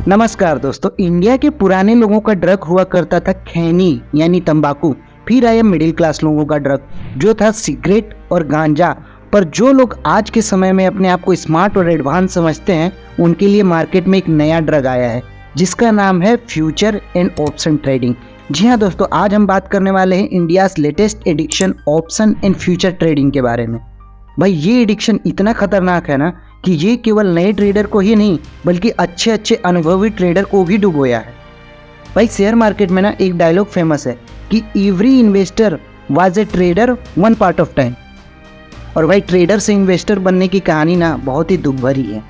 नमस्कार दोस्तों। इंडिया के पुराने लोगों का ड्रग हुआ करता था खैनी यानी तंबाकू। फिर आया मिडिल क्लास लोगों का ड्रग जो था सिगरेट और गांजा। पर जो लोग आज के समय में अपने आप को स्मार्ट और एडवांस समझते हैं उनके लिए मार्केट में एक नया ड्रग आया है जिसका नाम है फ्यूचर एंड ऑप्शन ट्रेडिंग। जी हाँ दोस्तों, आज हम बात करने वाले हैं India's latest addiction option and future trading के बारे में। भाई ये एडिक्शन इतना खतरनाक है ना कि ये केवल नए ट्रेडर को ही नहीं बल्कि अच्छे अनुभवी ट्रेडर को भी डुबोया है। भाई शेयर मार्केट में ना एक डायलॉग फेमस है कि every investor was a trader one part of time. और भाई ट्रेडर से इन्वेस्टर बनने की कहानी ना बहुत ही दुख भरी है,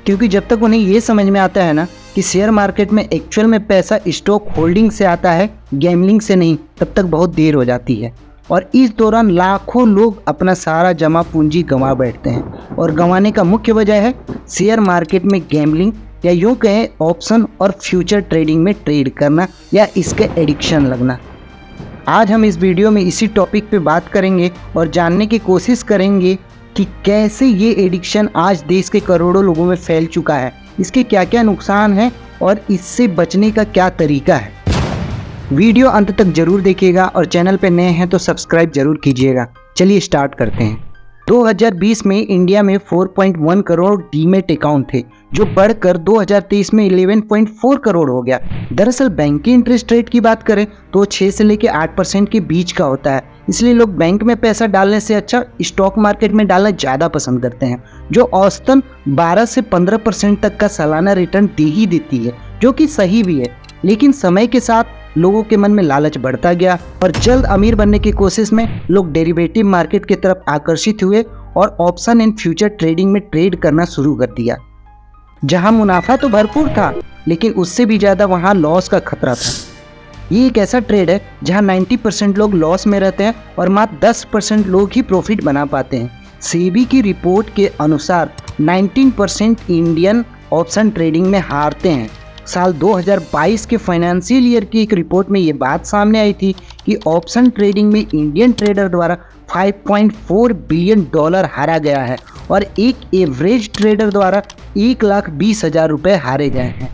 क्योंकि जब तक उन्हें ये समझ में आता है ना कि शेयर मार्केट में एक्चुअल में पैसा स्टॉक होल्डिंग से आता है, गैम्बलिंग से नहीं, तब तक बहुत देर हो जाती है। और इस दौरान लाखों लोग अपना सारा जमा पूंजी गंवा बैठते हैं और गंवाने का मुख्य वजह है शेयर मार्केट में गैम्बलिंग या यूँ कहें ऑप्शन और फ्यूचर ट्रेडिंग में ट्रेड करना या इसके एडिक्शन लगना। आज हम इस वीडियो में इसी टॉपिक पे बात करेंगे और जानने की कोशिश करेंगे कि कैसे ये एडिक्शन आज देश के करोड़ों लोगों में फैल चुका है, इसके क्या क्या नुकसान हैं और इससे बचने का क्या तरीका है। वीडियो अंत तक जरूर देखिएगा और चैनल पे नए हैं तो सब्सक्राइब जरूर कीजिएगा। चलिए स्टार्ट करते हैं। 2020 में इंडिया में 4.1 करोड़ डीमेट अकाउंट थे जो बढ़कर 2023 में 11.4 करोड़ हो गया। दरअसल बैंक के इंटरेस्ट रेट की बात करें तो 6 से लेकर 8% के बीच का होता है, इसलिए लोग बैंक में पैसा डालने से अच्छा स्टॉक मार्केट में डालना ज़्यादा पसंद करते हैं, जो औसतन 12 से 15% तक का सालाना रिटर्न दे ही देती है, जो कि सही भी है। लेकिन समय के साथ लोगों के मन में लालच बढ़ता गया और जल्द अमीर बनने की कोशिश में लोग डेरिवेटिव मार्केट की तरफ आकर्षित हुए और ऑप्शन एंड फ्यूचर ट्रेडिंग में ट्रेड करना शुरू कर दिया, जहां मुनाफा तो भरपूर था लेकिन उससे भी ज़्यादा वहां लॉस का खतरा था। ये एक ऐसा ट्रेड है जहां 90% लोग लॉस में रहते हैं और मात्र 10% लोग ही प्रॉफिट बना पाते हैं। सेबी की रिपोर्ट के अनुसार 19% इंडियन ऑप्शन ट्रेडिंग में हारते हैं। साल 2022 के फाइनेंशियल ईयर की एक रिपोर्ट में ये बात सामने आई थी कि ऑप्शन ट्रेडिंग में इंडियन ट्रेडर द्वारा $5.4 बिलियन हारा गया है और एक एवरेज ट्रेडर द्वारा 1,20,000 रुपये हारे गए हैं।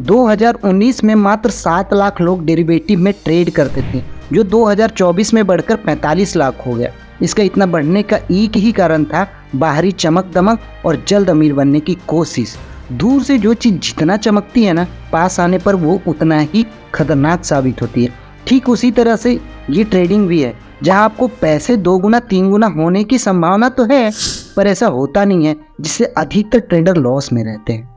2019 में मात्र 7 लाख लोग डेरिवेटिव में ट्रेड करते थे, जो 2024 में बढ़कर 45 लाख हो गया। इसका इतना बढ़ने का एक ही कारण था बाहरी चमक दमक और जल्द अमीर बनने की कोशिश। दूर से जो चीज़ जितना चमकती है ना, पास आने पर वो उतना ही खतरनाक साबित होती है। ठीक उसी तरह से ये ट्रेडिंग भी है, जहां आपको पैसे 2 गुना 3 गुना होने की संभावना तो है पर ऐसा होता नहीं है, जिससे अधिकतर ट्रेडर लॉस में रहते हैं।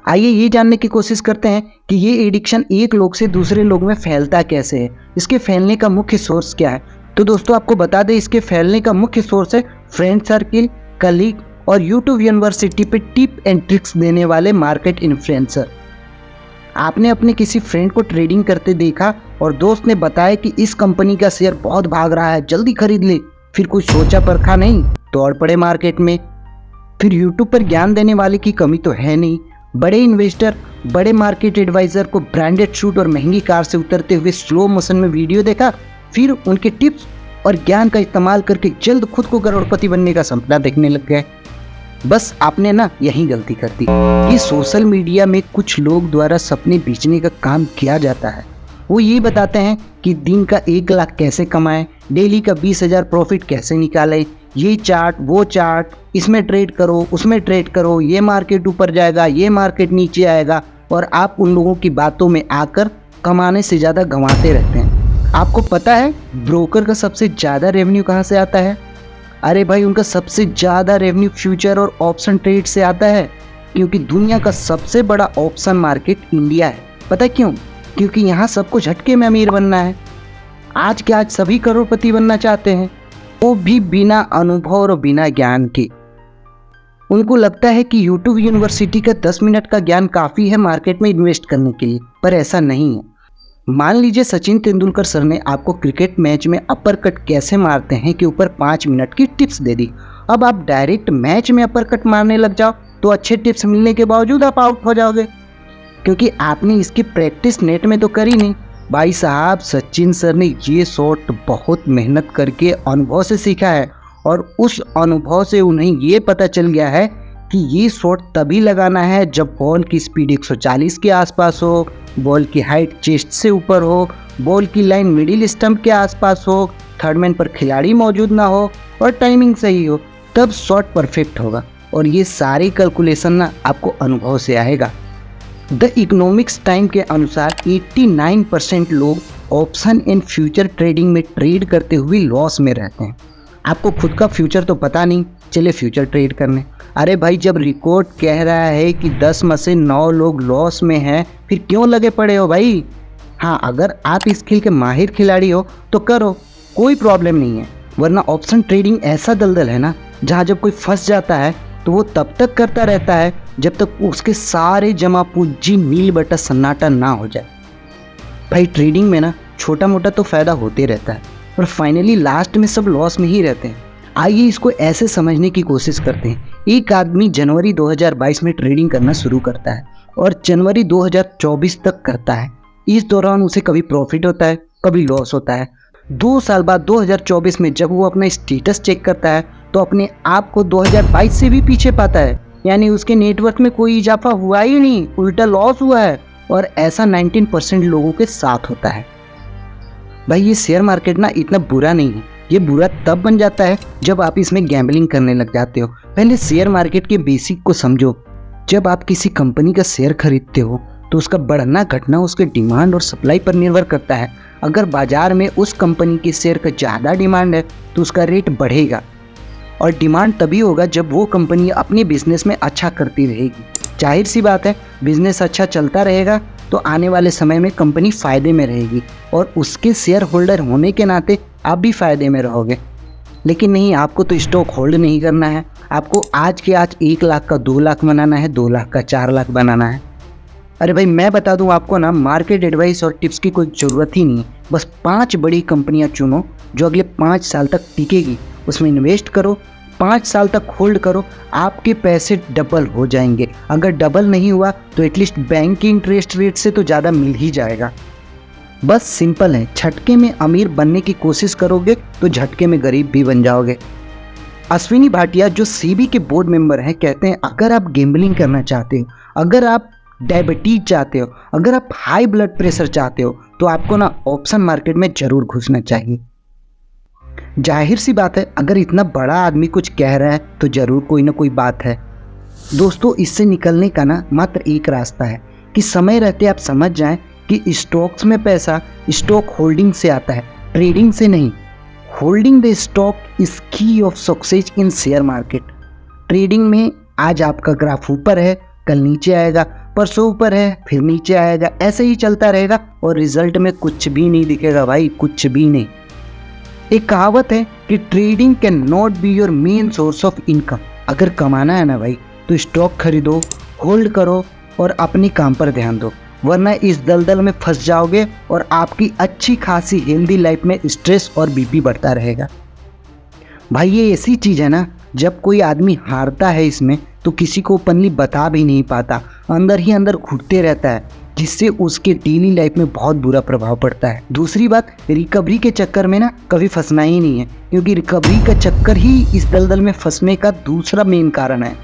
आइए ये जानने की कोशिश करते हैं कि ये एडिक्शन एक लोग से दूसरे लोग में फैलता कैसे है, इसके फैलने का मुख्य सोर्स क्या है। तो दोस्तों आपको बता दें, इसके फैलने का मुख्य सोर्स है फ्रेंड सर्किल, कलीग और यूट्यूब यूनिवर्सिटी पे टिप एंड ट्रिक्स देने वाले मार्केट इन्फ्लुएंसर। आपने अपने किसी फ्रेंड को ट्रेडिंग करते देखा और दोस्त ने बताया कि इस कंपनी का शेयर बहुत भाग रहा है, जल्दी खरीद ले। फिर कुछ सोचा परखा नहीं, दौड़ पड़े मार्केट में। फिर यूट्यूब पर ज्ञान देने वाले की कमी तो है नहीं। बड़े इन्वेस्टर, बड़े मार्केट एडवाइजर को ब्रांडेड शूट और महंगी कार से उतरते हुए स्लो मोशन में वीडियो देखा, फिर उनके टिप्स और ज्ञान का इस्तेमाल करके जल्द खुद को करोड़पति बनने का सपना देखने लग गए। बस आपने ना यही गलती कर दी कि सोशल मीडिया में कुछ लोग द्वारा सपने बेचने का काम किया जाता है। वो ये बताते हैं कि दिन का 1 लाख कैसे कमाएं, डेली का 20,000 प्रॉफिट कैसे निकालें, ये चार्ट वो चार्ट, इसमें ट्रेड करो उसमें ट्रेड करो, ये मार्केट ऊपर जाएगा ये मार्केट नीचे आएगा। और आप उन लोगों की बातों में आकर कमाने से ज़्यादा गंवाते रहते हैं। आपको पता है ब्रोकर का सबसे ज़्यादा रेवेन्यू कहाँ से आता है? अरे भाई, उनका सबसे ज़्यादा रेवेन्यू फ्यूचर और ऑप्शन ट्रेड से आता है, क्योंकि दुनिया का सबसे बड़ा ऑप्शन मार्केट इंडिया है। पता क्यों? क्योंकि यहाँ सबको झटके में अमीर बनना है। आज के आज सभी करोड़पति बनना चाहते हैं, वो भी बिना अनुभव और बिना ज्ञान के। उनको लगता है कि यूट्यूब यूनिवर्सिटी का 10 मिनट का ज्ञान काफ़ी है मार्केट में इन्वेस्ट करने के लिए, पर ऐसा नहीं है। मान लीजिए सचिन तेंदुलकर सर ने आपको क्रिकेट मैच में अपर कट कैसे मारते हैं के ऊपर 5 मिनट की टिप्स दे दी। अब आप डायरेक्ट मैच में अपर कट मारने लग जाओ तो अच्छे टिप्स मिलने के बावजूद आप आउट हो जाओगे, क्योंकि आपने इसकी प्रैक्टिस नेट में तो करी नहीं। भाई साहब, सचिन सर ने ये शॉट बहुत मेहनत करके अनुभव से सीखा है और उस अनुभव से उन्हें ये पता चल गया है कि ये शॉट तभी लगाना है जब बॉल की स्पीड 140 के आसपास हो, बॉल की हाइट चेस्ट से ऊपर हो, बॉल की लाइन मिडिल स्टंप के आसपास हो, थर्ड मैन पर खिलाड़ी मौजूद ना हो और टाइमिंग सही हो, तब शॉट परफेक्ट होगा। और ये सारी कैलकुलेशन ना आपको अनुभव से आएगा। द इकोनॉमिक्स टाइम के अनुसार 89% लोग ऑप्शन एंड फ्यूचर ट्रेडिंग में ट्रेड करते हुए लॉस में रहते हैं। आपको खुद का फ्यूचर तो पता नहीं, चले फ्यूचर ट्रेड करने। अरे भाई, जब रिकॉर्ड कह रहा है कि 10 में से 9 लोग लॉस में हैं, फिर क्यों लगे पड़े हो भाई? हाँ, अगर आप इस खेल के माहिर खिलाड़ी हो तो करो, कोई प्रॉब्लम नहीं है। वरना ऑप्शन ट्रेडिंग ऐसा दलदल है ना, जहाँ जब कोई फंस जाता है तो वो तब तक करता रहता है जब तक उसके सारे जमा पूंजी नील बटा सन्नाटा ना हो जाए। भाई, ट्रेडिंग में ना छोटा मोटा तो फ़ायदा होते रहता है, और फाइनली लास्ट में सब लॉस में ही रहते हैं। आइए इसको ऐसे समझने की कोशिश करते हैं। एक आदमी जनवरी 2022 में ट्रेडिंग करना शुरू करता है और जनवरी 2024 तक करता है। इस दौरान उसे कभी प्रॉफिट होता है, कभी लॉस होता है। 2 साल बाद 2024 में जब वो अपना स्टेटस चेक करता है तो अपने आप को 2022 से भी पीछे पाता है, यानी उसके नेटवर्क में कोई इजाफा हुआ ही नहीं, उल्टा लॉस हुआ है। और ऐसा 19% लोगों के साथ होता है। भाई, ये शेयर मार्केट ना इतना बुरा नहीं है। ये बुरा तब बन जाता है जब आप इसमें गैम्बलिंग करने लग जाते हो। पहले शेयर मार्केट के बेसिक को समझो। जब आप किसी कंपनी का शेयर खरीदते हो तो उसका बढ़ना घटना उसके डिमांड और सप्लाई पर निर्भर करता है। अगर बाजार में उस कंपनी के शेयर का ज़्यादा डिमांड है तो उसका रेट बढ़ेगा, और डिमांड तभी होगा जब वो कंपनी अपने बिजनेस में अच्छा करती रहेगी। जाहिर सी बात है, बिजनेस अच्छा चलता रहेगा तो आने वाले समय में कंपनी फ़ायदे में रहेगी, और उसके शेयर होल्डर होने के नाते आप भी फ़ायदे में रहोगे। लेकिन नहीं, आपको तो स्टॉक होल्ड नहीं करना है। आपको आज के आज 1 लाख का 2 लाख बनाना है, 2 लाख का 4 लाख बनाना है। अरे भाई, मैं बता दूं आपको ना, मार्केट एडवाइस और टिप्स की कोई ज़रूरत ही नहीं है। बस 5 बड़ी कंपनियां चुनो जो अगले 5 साल तक टिकेगी, उसमें इन्वेस्ट करो, 5 साल तक होल्ड करो, आपके पैसे डबल हो जाएंगे। अगर डबल नहीं हुआ तो एटलीस्ट बैंक की इंटरेस्ट रेट से तो ज़्यादा मिल ही जाएगा। बस सिंपल है, झटके में अमीर बनने की कोशिश करोगे तो झटके में गरीब भी बन जाओगे। अश्विनी भाटिया, जो सीबी के बोर्ड मेंबर हैं, कहते हैं अगर आप गैम्बलिंग करना चाहते हो, अगर आप डायबिटीज चाहते हो, अगर आप हाई ब्लड प्रेशर चाहते हो, तो आपको ना ऑप्शन मार्केट में ज़रूर घुसना चाहिए। जाहिर सी बात है, अगर इतना बड़ा आदमी कुछ कह रहा है तो ज़रूर कोई ना कोई बात है। दोस्तों, इससे निकलने का ना मात्र एक रास्ता है कि समय रहते आप समझ जाएं कि स्टॉक्स में पैसा स्टॉक होल्डिंग से आता है, ट्रेडिंग से नहीं। होल्डिंग द स्टॉक इज की of success in share market. Trading में आज आपका ग्राफ ऊपर है, कल नीचे आएगा, परसों ऊपर है, फिर नीचे आएगा, ऐसे ही चलता रहेगा और रिजल्ट में कुछ भी नहीं दिखेगा भाई, कुछ भी नहीं। एक कहावत है कि trading can not be your main source of income. अगर कमाना है ना भाई, तो स्टॉक खरीदो, होल्ड करो और अपने काम पर ध्यान दो, वरना इस दलदल में फंस जाओगे और आपकी अच्छी खासी हेल्दी लाइफ में स्ट्रेस और बीपी बढ़ता रहेगा। भाई, ये ऐसी चीज़ है ना, जब कोई आदमी हारता है इसमें तो किसी को ओपनली बता भी नहीं पाता, अंदर ही अंदर घुटते रहता है, जिससे उसके डेली लाइफ में बहुत बुरा प्रभाव पड़ता है। दूसरी बात, रिकवरी के चक्कर में ना कभी फंसना ही नहीं है, क्योंकि रिकवरी का चक्कर ही इस दलदल में फंसने का दूसरा मेन कारण है।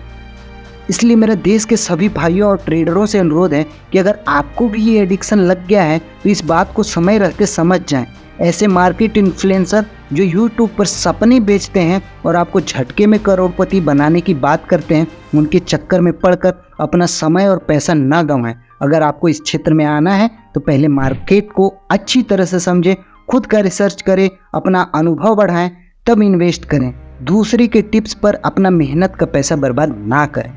इसलिए मेरे देश के सभी भाइयों और ट्रेडरों से अनुरोध है कि अगर आपको भी ये एडिक्शन लग गया है तो इस बात को समय रहते समझ जाएं। ऐसे मार्केट इन्फ्लुएंसर जो यूट्यूब पर सपने बेचते हैं और आपको झटके में करोड़पति बनाने की बात करते हैं, उनके चक्कर में पड़कर अपना समय और पैसा ना गंवाएं। अगर आपको इस क्षेत्र में आना है तो पहले मार्केट को अच्छी तरह से समझें, खुद का रिसर्च करें, अपना अनुभव बढ़ाएं, तब इन्वेस्ट करें। दूसरे के टिप्स पर अपना मेहनत का पैसा बर्बाद ना करें।